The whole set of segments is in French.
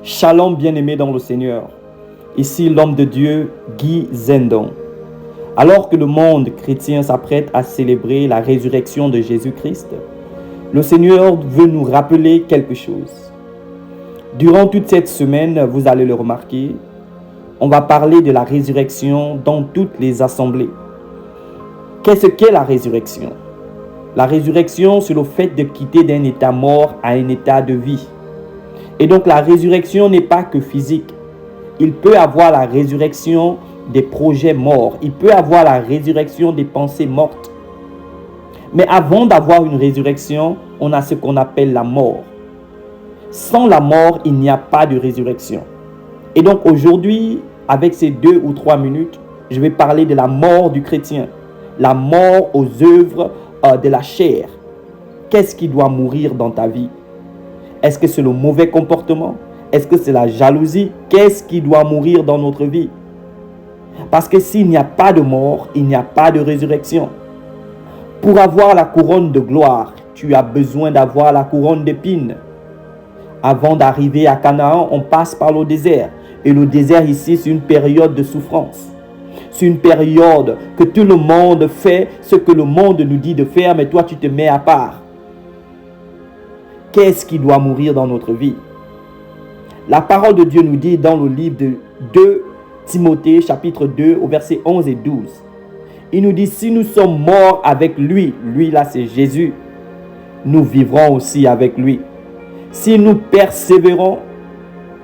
Shalom bien-aimé dans le Seigneur. Ici l'homme de Dieu, Guy Zendon. Alors que le monde chrétien s'apprête à célébrer la résurrection de Jésus-Christ, le Seigneur veut nous rappeler quelque chose. Durant toute cette semaine, vous allez le remarquer, on va parler de la résurrection dans toutes les assemblées. Qu'est-ce qu'est la résurrection? La résurrection, c'est le fait de quitter d'un état mort à un état de vie. Et donc la résurrection n'est pas que physique. Il peut avoir la résurrection des projets morts. Il peut avoir la résurrection des pensées mortes. Mais avant d'avoir une résurrection, on a ce qu'on appelle la mort. Sans la mort, il n'y a pas de résurrection. Et donc aujourd'hui, avec ces 2 ou 3 minutes, je vais parler de la mort du chrétien. La mort aux œuvres de la chair. Qu'est-ce qui doit mourir dans ta vie? Est-ce que c'est le mauvais comportement? Est-ce que c'est la jalousie? Qu'est-ce qui doit mourir dans notre vie? Parce que s'il n'y a pas de mort, il n'y a pas de résurrection. Pour avoir la couronne de gloire, tu as besoin d'avoir la couronne d'épines. Avant d'arriver à Canaan, on passe par le désert. Et le désert ici, c'est une période de souffrance. C'est une période que tout le monde fait ce que le monde nous dit de faire, mais toi tu te mets à part. Qu'est-ce qui doit mourir dans notre vie? La parole de Dieu nous dit dans le livre de 2 Timothée, chapitre 2, au verset 11 et 12. Il nous dit, si nous sommes morts avec lui, lui là c'est Jésus, nous vivrons aussi avec lui. Si nous persévérons,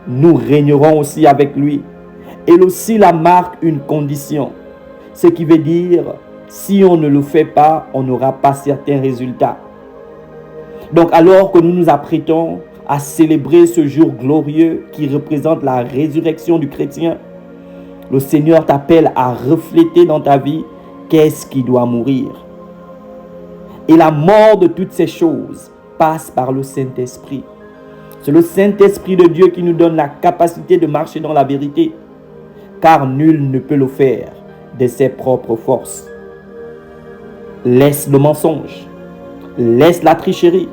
nous régnerons aussi avec lui. Et aussi la marque une condition. Ce qui veut dire, si on ne le fait pas, on n'aura pas certains résultats. Donc alors que nous nous apprêtons à célébrer ce jour glorieux qui représente la résurrection du chrétien, le Seigneur t'appelle à refléter dans ta vie qu'est-ce qui doit mourir. Et la mort de toutes ces choses passe par le Saint-Esprit. C'est le Saint-Esprit de Dieu qui nous donne la capacité de marcher dans la vérité, car nul ne peut le faire de ses propres forces. Laisse le mensonge, laisse la tricherie.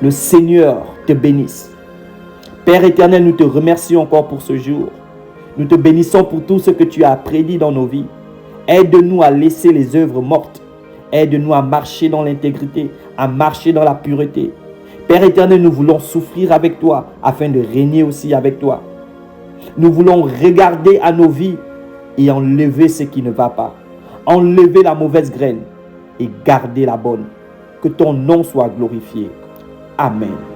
Le Seigneur te bénisse. Père éternel, nous te remercions encore pour ce jour. Nous te bénissons pour tout ce que tu as prédit dans nos vies. Aide-nous à laisser les œuvres mortes. Aide-nous à marcher dans l'intégrité, à marcher dans la pureté. Père éternel, nous voulons souffrir avec toi afin de régner aussi avec toi. Nous voulons regarder à nos vies et enlever ce qui ne va pas. Enlever la mauvaise graine et garder la bonne. Que ton nom soit glorifié. Amen.